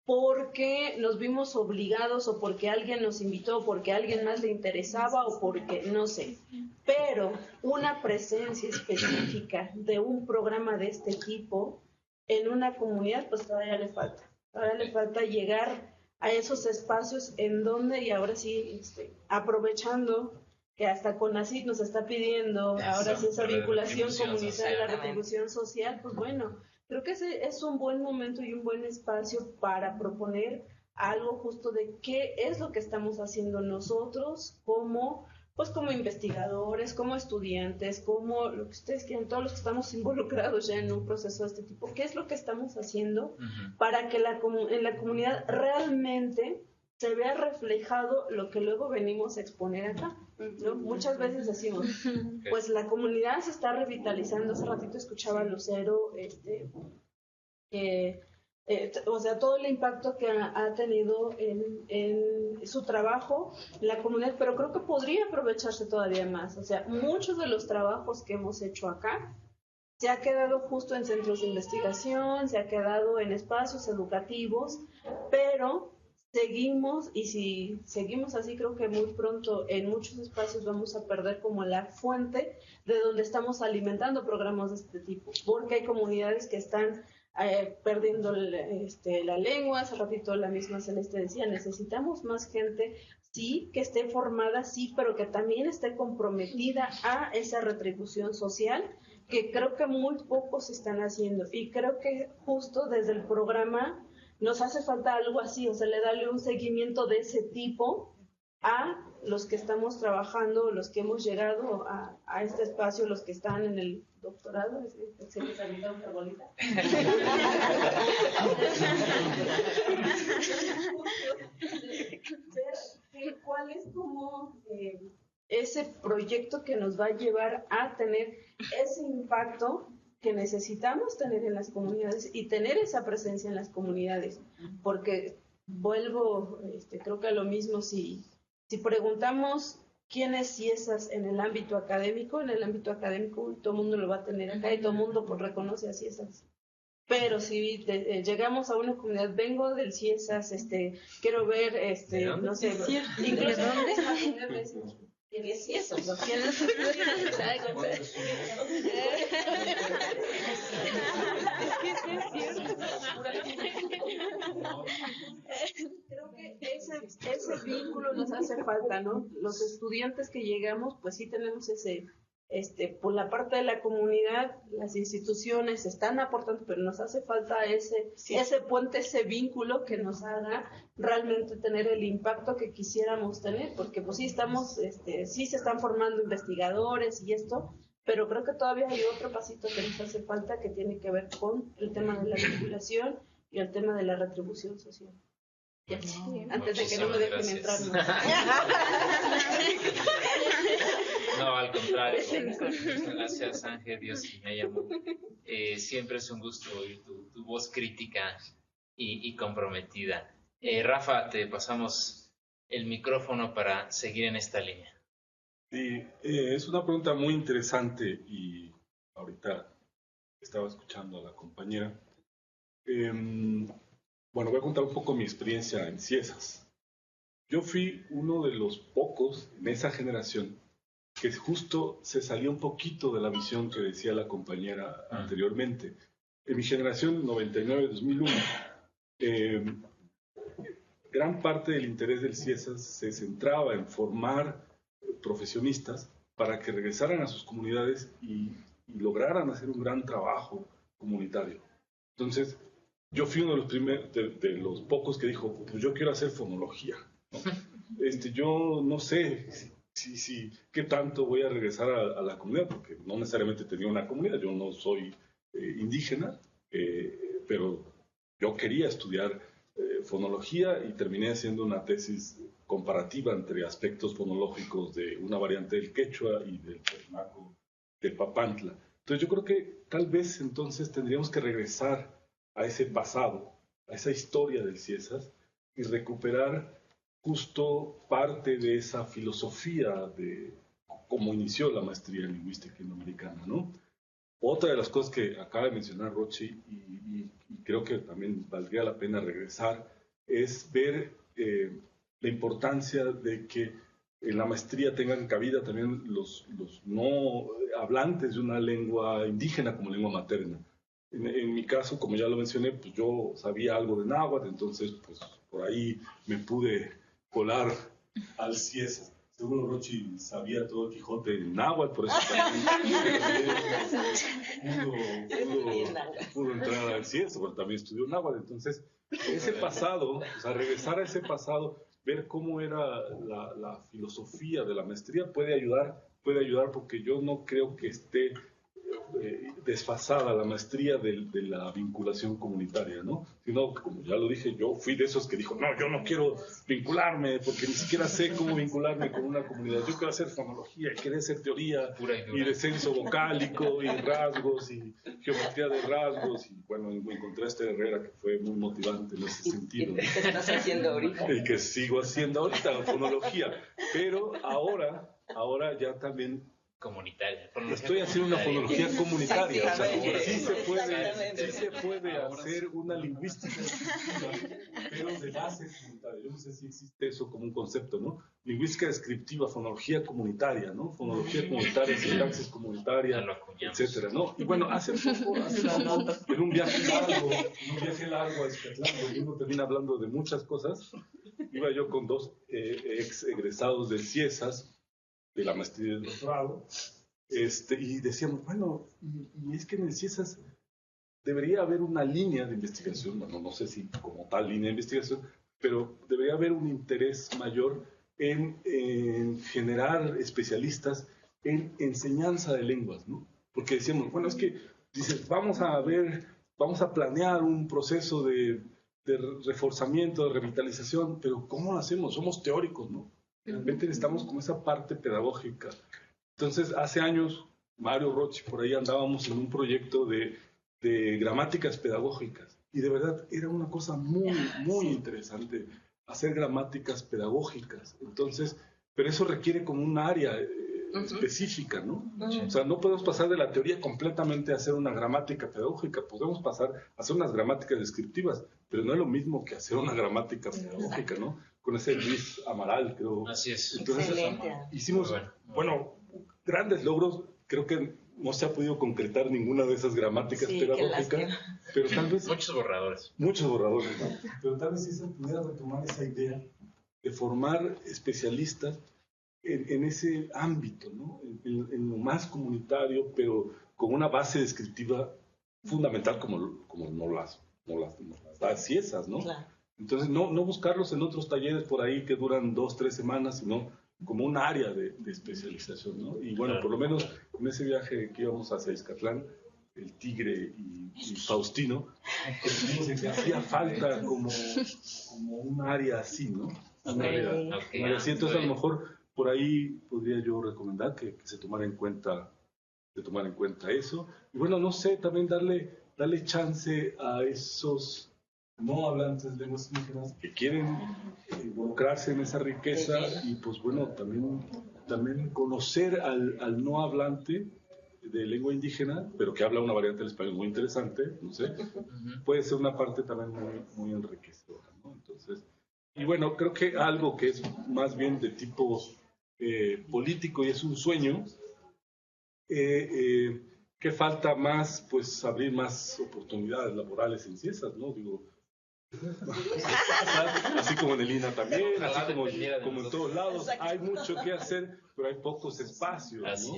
porque nos vimos obligados o porque alguien nos invitó, porque a alguien más le interesaba o porque, no sé. Pero una presencia específica de un programa de este tipo en una comunidad, pues todavía le falta. Todavía le falta llegar a esos espacios en donde, y ahora sí, aprovechando que hasta CONACYT nos está pidiendo, ahora sí esa vinculación comunitaria, la retribución social, pues bueno, creo que ese es un buen momento y un buen espacio para proponer algo justo de qué es lo que estamos haciendo nosotros como investigadores, como estudiantes, como lo que ustedes quieran, todos los que estamos involucrados ya en un proceso de este tipo, qué es lo que estamos haciendo para que en la comunidad realmente se vea reflejado lo que luego venimos a exponer acá, ¿no? Muchas veces decimos, pues la comunidad se está revitalizando. Hace ratito escuchaba a Lucero, o sea, todo el impacto que ha tenido en su trabajo en la comunidad, pero creo que podría aprovecharse todavía más. O sea, muchos de los trabajos que hemos hecho acá se ha quedado justo en centros de investigación, se ha quedado en espacios educativos, pero seguimos, y si seguimos así, creo que muy pronto en muchos espacios vamos a perder como la fuente de donde estamos alimentando programas de este tipo, porque hay comunidades que están perdiendo la lengua. Hace ratito la misma Celeste decía, necesitamos más gente, sí, que esté formada, sí, pero que también esté comprometida a esa retribución social, que creo que muy pocos están haciendo, y creo que justo desde el programa nos hace falta algo así, o sea, darle un seguimiento de ese tipo a los que estamos trabajando, los que hemos llegado a este espacio, los que están en el doctorado. Se les aventó una bolita. ¿Cuál es como ese proyecto que nos va a llevar a tener ese impacto que necesitamos tener en las comunidades y tener esa presencia en las comunidades? Porque vuelvo, creo que a lo mismo, si preguntamos quién es CIESAS en el ámbito académico todo el mundo lo va a tener acá y todo el mundo pues reconoce a CIESAS. Pero si llegamos a una comunidad, vengo del CIESAS, quiero ver, no sé, incluso ¿qué es eso? Creo que falta, ¿no? Los estudiantes que llegamos, pues sí tenemos por la parte de la comunidad, las instituciones están aportando, pero nos hace falta ese puente, ese vínculo que nos haga realmente tener el impacto que quisiéramos tener, porque pues sí sí se están formando investigadores y esto, pero creo que todavía hay otro pasito que nos hace falta que tiene que ver con el tema de la vinculación y el tema de la retribución social. Ya, antes de que no me dejen entrar. No, al contrario. Gracias, Ángel, Dios me llamó. Siempre es un gusto oír tu voz crítica y comprometida. Rafa, te pasamos el micrófono para seguir en esta línea. Sí, es una pregunta muy interesante y ahorita estaba escuchando a la compañera. Bueno, voy a contar un poco mi experiencia en Ciesas. Yo fui uno de los pocos en esa generación que justo se salió un poquito de la visión que decía la compañera anteriormente. En mi generación, 99-2001, gran parte del interés del Ciesas se centraba en formar profesionistas para que regresaran a sus comunidades y lograran hacer un gran trabajo comunitario. Entonces, yo fui uno de los de los pocos que dijo, pues yo quiero hacer fonología, ¿no? Yo no sé qué tanto voy a regresar a la comunidad, porque no necesariamente tenía una comunidad, yo no soy indígena, pero yo quería estudiar fonología y terminé haciendo una tesis comparativa entre aspectos fonológicos de una variante del quechua y del Totonaco de Papantla. Entonces yo creo que tal vez entonces tendríamos que regresar a ese pasado, a esa historia del Ciesas y recuperar justo parte de esa filosofía de cómo inició la maestría en lingüística indoamericana, ¿no? Otra de las cosas que acaba de mencionar Rochi y creo que también valdría la pena regresar es ver la importancia de que en la maestría tengan cabida también los no hablantes de una lengua indígena como lengua materna. En mi caso, como ya lo mencioné, pues yo sabía algo de náhuatl, entonces pues por ahí me pude colar al Ciesas. Seguro Rochi sabía todo el Quijote en náhuatl, por eso pudo entrar al Ciesas, pero también estudió náhuatl. Entonces, ese pasado, o sea, regresar a ese pasado, ver cómo era la filosofía de la maestría puede ayudar porque yo no creo que esté desfasada la maestría de la vinculación comunitaria, ¿no? Sino, como ya lo dije, yo fui de esos que dijo, no, yo no quiero vincularme porque ni siquiera sé cómo vincularme con una comunidad. Yo quiero hacer fonología, quiero hacer teoría y descenso vocálico y rasgos y geometría de rasgos. Y bueno, encontré a Esther Herrera que fue muy motivante en ese sentido, ¿no? ¿Qué estás haciendo ahorita? Y que sigo haciendo ahorita, fonología. Pero ahora ya también Comunitaria. Estoy haciendo una fonología comunitaria. O sea, sí se puede Exactamente. hacer una lingüística, pero de base comunitaria. Yo no sé si existe eso como un concepto, ¿no? Lingüística descriptiva, fonología comunitaria, ¿no? Fonología comunitaria, sintaxis comunitaria, etcétera, ¿no? Y bueno, hace poco, en un viaje largo a Escatlán, donde uno termina hablando de muchas cosas, iba yo con dos ex egresados del Ciesas, de la maestría del doctorado, y decíamos, bueno, y es que en el Ciesas debería haber una línea de investigación, bueno, no sé si como tal línea de investigación, pero debería haber un interés mayor en generar especialistas en enseñanza de lenguas, ¿no? Porque decíamos, bueno, es que, dices, vamos a planear un proceso de reforzamiento, de revitalización, pero ¿cómo lo hacemos? Somos teóricos, ¿no? Realmente necesitamos como esa parte pedagógica. Entonces, hace años, Mario Rochi, por ahí andábamos en un proyecto de gramáticas pedagógicas. Y de verdad, era una cosa muy, muy interesante hacer gramáticas pedagógicas. Entonces, pero eso requiere como un área específica, ¿no? O sea, no podemos pasar de la teoría completamente a hacer una gramática pedagógica. Podemos pasar a hacer unas gramáticas descriptivas, pero no es lo mismo que hacer una gramática pedagógica, ¿no? Con ese Luis Amaral, creo. Así es. Entonces, hicimos, bueno, grandes logros. Creo que no se ha podido concretar ninguna de esas gramáticas pedagógicas, pero tal vez... Muchos borradores, ¿no? Pero tal vez sí se pudiera retomar esa idea de formar especialistas en ese ámbito, ¿no? En lo más comunitario, pero con una base descriptiva fundamental como no las da Ciesas, ¿no? Claro. Entonces, no buscarlos en otros talleres por ahí que duran 2-3 semanas, sino como un área de especialización, ¿no? Y bueno, por lo menos en ese viaje que íbamos hacia Izcatlán, el Tigre y Faustino, pues, que hacía falta como un área así, ¿no? Un área así. Entonces, a lo mejor por ahí podría yo recomendar que se tomara en cuenta eso. Y bueno, no sé, también darle chance a esos no hablantes de lenguas indígenas que quieren involucrarse en esa riqueza y pues bueno, también conocer al no hablante de lengua indígena, pero que habla una variante del español muy interesante, no sé, puede ser una parte también muy, muy enriquecedora, ¿no? Entonces, y bueno, creo que algo que es más bien de tipo político y es un sueño, que falta más, pues abrir más oportunidades laborales en Ciesas, ¿no? Digo, así como en el INA también, así como en todos lados, hay mucho que hacer, pero hay pocos espacios, ¿no?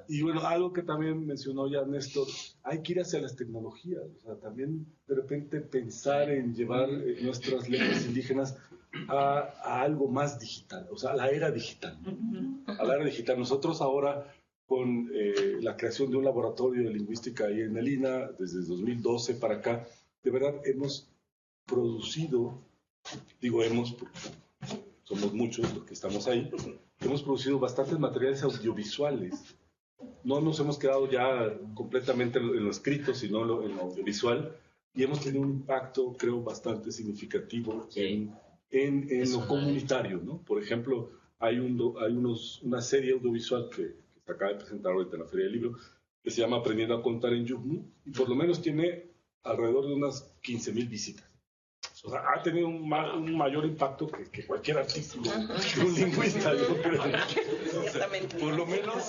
Y bueno, algo que también mencionó ya Néstor, hay que ir hacia las tecnologías, o sea, también de repente pensar en llevar nuestras lenguas indígenas a algo más digital, o sea, a la era digital, a la era digital. Nosotros ahora, con la creación de un laboratorio de lingüística ahí en el INA, desde 2012 para acá, de verdad hemos producido, digo hemos porque somos muchos los que estamos ahí, hemos producido bastantes materiales audiovisuales. No nos hemos quedado ya completamente en lo escrito, sino en lo audiovisual, y hemos tenido un impacto, creo, bastante significativo en lo comunitario, ¿no? Por ejemplo, hay una serie audiovisual que se acaba de presentar ahorita en la Feria del Libro, que se llama Aprendiendo a Contar en Yugnu, y por lo menos tiene alrededor de unas 15,000 visitas. O sea, ha tenido un mayor impacto que cualquier artístico, un lingüista, yo creo. O sea, por lo menos,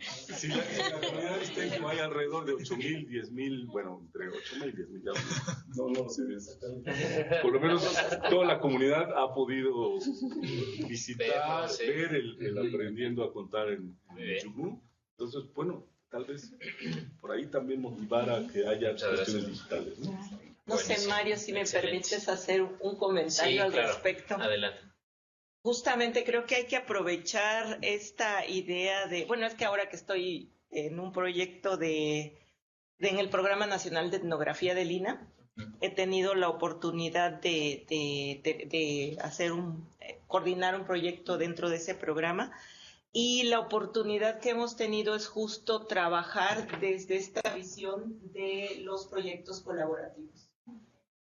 si la comunidad está hay alrededor de 8,000, 10,000, bueno, entre 8,000 y 10,000, ya no sé exactamente. Por lo menos toda la comunidad ha podido visitar, ver el Aprendiendo a Contar en Yugnu. Entonces, bueno, tal vez por ahí también motivar a que haya cuestiones digitales, ¿no? No sé, Mario, si me permites hacer un comentario al respecto. Adelante. Justamente creo que hay que aprovechar esta idea de, bueno, es que ahora que estoy en un proyecto en el Programa Nacional de Etnografía del INA, he tenido la oportunidad de coordinar un proyecto dentro de ese programa, y la oportunidad que hemos tenido es justo trabajar desde esta visión de los proyectos colaborativos.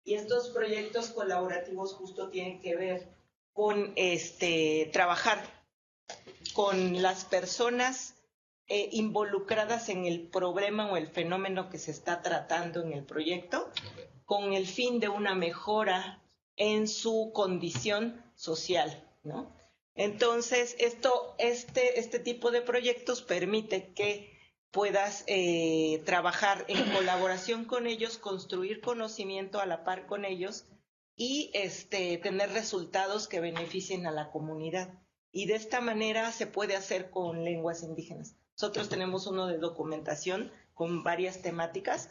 Y estos proyectos colaborativos justo tienen que ver con trabajar con las personas involucradas en el problema o el fenómeno que se está tratando en el proyecto, con el fin de una mejora en su condición social, ¿no? Entonces, este tipo de proyectos permite que puedas trabajar en colaboración con ellos, construir conocimiento a la par con ellos y tener resultados que beneficien a la comunidad. Y de esta manera se puede hacer con lenguas indígenas. Nosotros tenemos uno de documentación con varias temáticas,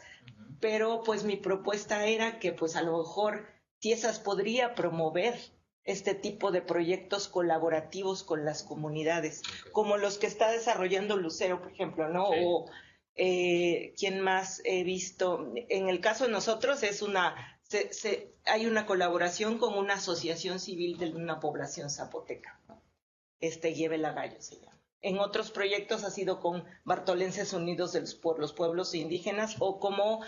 pero pues mi propuesta era que pues a lo mejor Ciesas podría promover este tipo de proyectos colaborativos con las comunidades, como los que está desarrollando Lucero, por ejemplo, ¿no? Sí. O ¿quién más he visto? En el caso de nosotros hay una colaboración con una asociación civil de una población zapoteca, ¿no? Lleve la Gallo se llama. En otros proyectos ha sido con Bartolenses Unidos por los Pueblos Indígenas, o como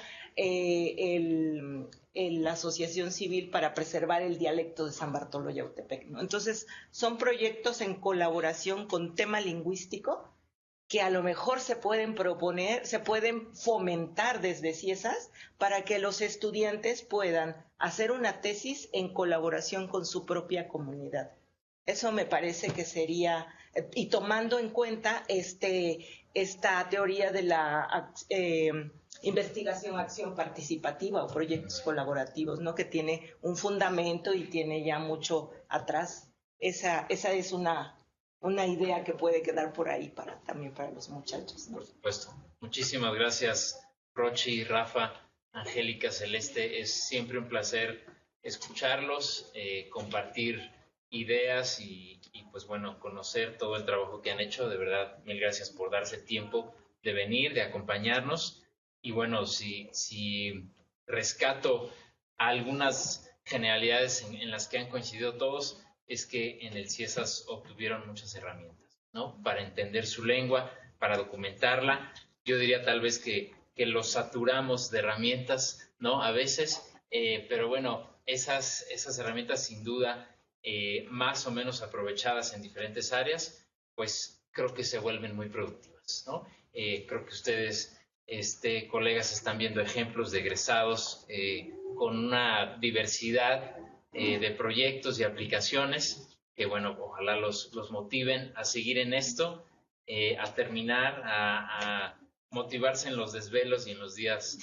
la Asociación Civil para Preservar el Dialecto de San Bartolo Yautepec, ¿no? Entonces, son proyectos en colaboración con tema lingüístico que a lo mejor se pueden proponer, se pueden fomentar desde Ciesas para que los estudiantes puedan hacer una tesis en colaboración con su propia comunidad. Eso me parece que sería, y tomando en cuenta esta teoría de la investigación, acción participativa o proyectos colaborativos, ¿no? Que tiene un fundamento y tiene ya mucho atrás. Esa es una idea que puede quedar por ahí también para los muchachos, ¿no? Por supuesto. Muchísimas gracias, Rochi, Rafa, Angélica, Celeste. Es siempre un placer escucharlos, compartir ideas y pues bueno, conocer todo el trabajo que han hecho. De verdad, mil gracias por darse el tiempo de venir, de acompañarnos. Y bueno, si rescato algunas generalidades en las que han coincidido todos, es que en el CIESAS obtuvieron muchas herramientas, ¿no? Para entender su lengua, para documentarla. Yo diría tal vez que los saturamos de herramientas, ¿no? A veces, pero bueno, esas herramientas sin duda, más o menos aprovechadas en diferentes áreas, pues creo que se vuelven muy productivas, ¿no? Creo que ustedes, colegas, están viendo ejemplos de egresados con una diversidad de proyectos y aplicaciones que, bueno, ojalá los motiven a seguir en esto, a terminar, a motivarse en los desvelos y en los días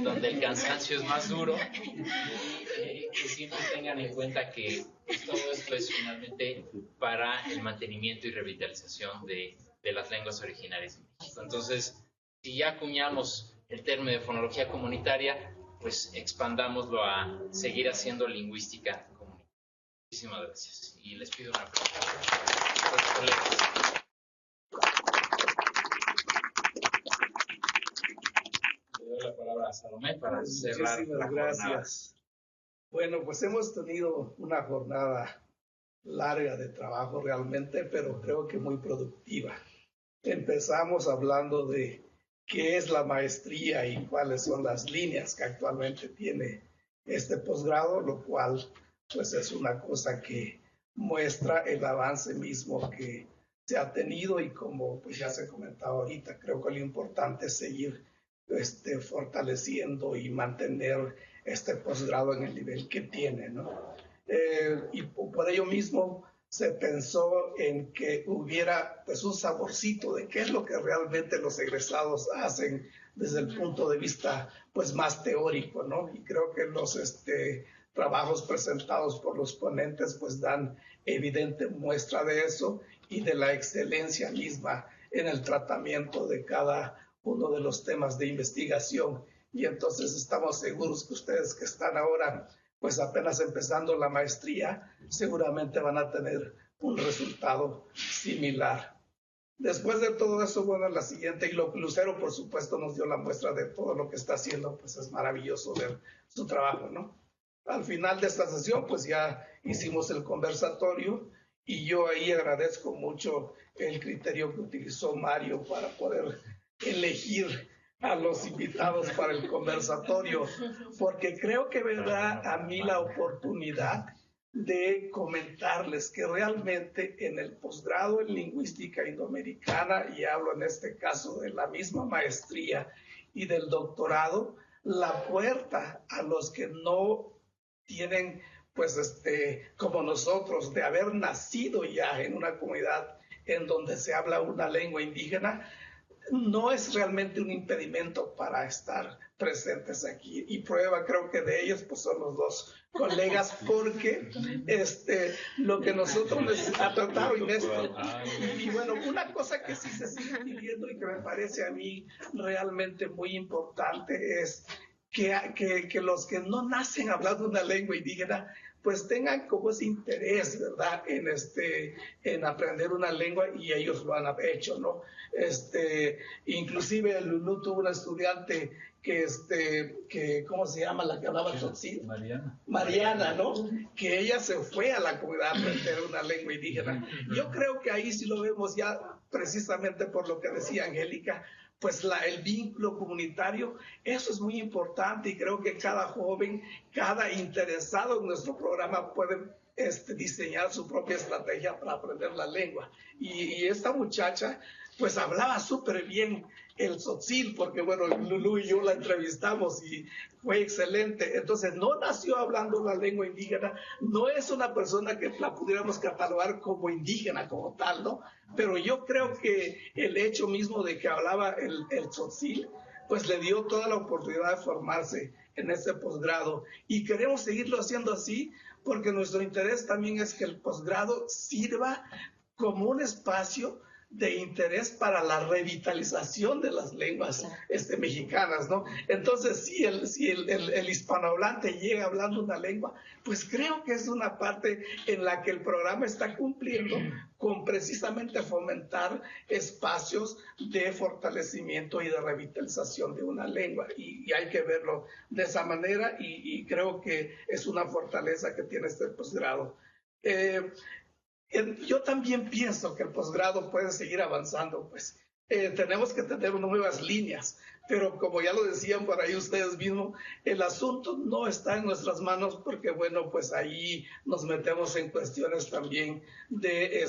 donde el cansancio es más duro, y que siempre tengan en cuenta que todo esto es finalmente para el mantenimiento y revitalización de las lenguas originarias de México. Entonces, si ya acuñamos el término de fonología comunitaria, pues expandámoslo a seguir haciendo lingüística comunitaria. Muchísimas gracias. Y les pido un aplauso a los colegas. Le doy la palabra a Salomé para cerrar la jornada. Bueno, pues hemos tenido una jornada larga de trabajo realmente, pero creo que muy productiva. Empezamos hablando de qué es la maestría y cuáles son las líneas que actualmente tiene este posgrado, lo cual pues es una cosa que muestra el avance mismo que se ha tenido y como pues ya se comentaba ahorita, creo que lo importante es seguir fortaleciendo y mantener este posgrado en el nivel que tiene, ¿no? Y por ello mismo se pensó en que hubiera pues un saborcito de qué es lo que realmente los egresados hacen desde el punto de vista pues más teórico, ¿no? Y creo que los trabajos presentados por los ponentes pues dan evidente muestra de eso y de la excelencia misma en el tratamiento de cada uno de los temas de investigación. Y entonces estamos seguros que ustedes que están ahora pues apenas empezando la maestría, seguramente van a tener un resultado similar. Después de todo eso, bueno, la siguiente, y Lucero por supuesto nos dio la muestra de todo lo que está haciendo, pues es maravilloso ver su trabajo, ¿no? Al final de esta sesión, pues ya hicimos el conversatorio y yo ahí agradezco mucho el criterio que utilizó Mario para poder elegir a los invitados para el conversatorio, porque creo que me da a mí la oportunidad de comentarles que realmente en el posgrado en lingüística indoamericana, y hablo en este caso de la misma maestría y del doctorado, la puerta a los que no tienen, pues como nosotros, de haber nacido ya en una comunidad en donde se habla una lengua indígena, no es realmente un impedimento para estar presentes aquí. Y prueba creo que de ellos pues son los dos colegas, porque lo que nosotros necesitamos tratar y bueno, una cosa que sí se sigue pidiendo y que me parece a mí realmente muy importante es que los que no nacen hablando una lengua indígena pues tengan como ese interés, ¿verdad?, en aprender una lengua, y ellos lo han hecho, ¿no? Inclusive Lulú tuvo una estudiante que ¿cómo se llama? La que hablaba tzotzil. Mariana, ¿no? Que ella se fue a la comunidad a aprender una lengua indígena. Yo creo que ahí sí lo vemos ya precisamente por lo que decía Angélica, pues el vínculo comunitario, eso es muy importante, y creo que cada joven, cada interesado en nuestro programa puede diseñar su propia estrategia para aprender la lengua. Y esta muchacha pues hablaba súper bien el tzotzil, porque bueno, Lulú y yo la entrevistamos y fue excelente. Entonces no nació hablando la lengua indígena, no es una persona que la pudiéramos catalogar como indígena como tal, ¿no? Pero yo creo que el hecho mismo de que hablaba el tzotzil, pues le dio toda la oportunidad de formarse en ese posgrado, y queremos seguirlo haciendo así porque nuestro interés también es que el posgrado sirva como un espacio de interés para la revitalización de las lenguas mexicanas, ¿no? Entonces, si el hispanohablante llega hablando una lengua, pues creo que es una parte en la que el programa está cumpliendo con precisamente fomentar espacios de fortalecimiento y de revitalización de una lengua, y hay que verlo de esa manera, y creo que es una fortaleza que tiene este posgrado. Yo también pienso que el posgrado puede seguir avanzando, pues tenemos que tener nuevas líneas, pero como ya lo decían por ahí ustedes mismos, el asunto no está en nuestras manos, porque bueno, pues ahí nos metemos en cuestiones también de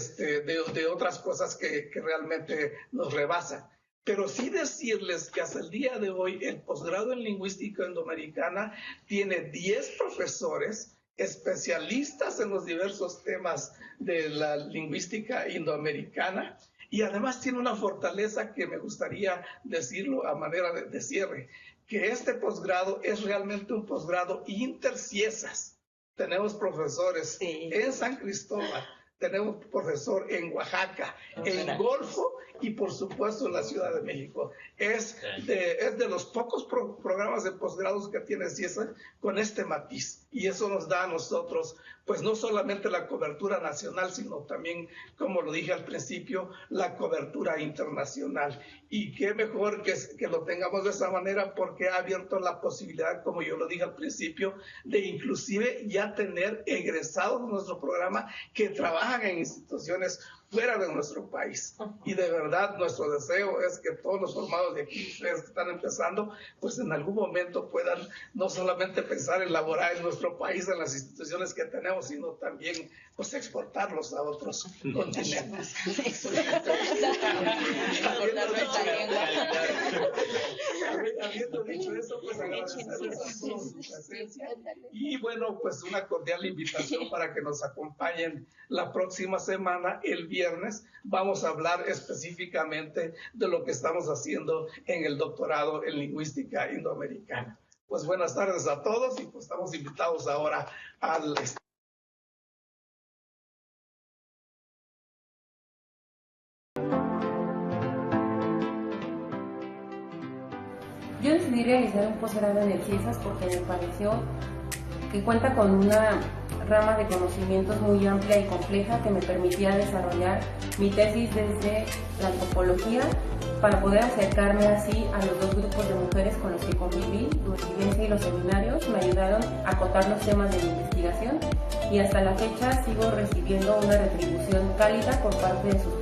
otras cosas que realmente nos rebasan. Pero sí decirles que hasta el día de hoy el posgrado en lingüística indoamericana tiene 10 profesores especialistas en los diversos temas de la lingüística indoamericana, y además tiene una fortaleza que me gustaría decirlo a manera de cierre, que este posgrado es realmente un posgrado interciesas. Tenemos profesores en San Cristóbal, tenemos profesor en Oaxaca, en Golfo y por supuesto en la Ciudad de México. Es de los pocos programas de posgrados que tiene CIESA con este matiz, y eso nos da a nosotros pues no solamente la cobertura nacional, sino también, como lo dije al principio, la cobertura internacional. Y qué mejor que lo tengamos de esa manera, porque ha abierto la posibilidad, como yo lo dije al principio, de inclusive ya tener egresados de nuestro programa que trabajan en instituciones fuera de nuestro país. Y de verdad nuestro deseo es que todos los formados de aquí, ustedes que están empezando, pues en algún momento puedan no solamente pensar en laborar en nuestro país, en las instituciones que tenemos, sino también pues exportarlos a otros continentes. Habiendo dicho eso, pues agradecerles a todos su presencia, y bueno, pues una cordial invitación para que nos acompañen la próxima semana, el viernes. Vamos a hablar específicamente de lo que estamos haciendo en el doctorado en lingüística indoamericana. Pues buenas tardes a todos, y pues estamos invitados ahora al... Yo decidí realizar un posgrado en el CIESAS porque me pareció que cuenta con una rama de conocimientos muy amplia y compleja que me permitía desarrollar mi tesis desde la antropología, para poder acercarme así a los dos grupos de mujeres con los que conviví. Residencia y los seminarios me ayudaron a acotar los temas de mi investigación, y hasta la fecha sigo recibiendo una retribución cálida por parte de sus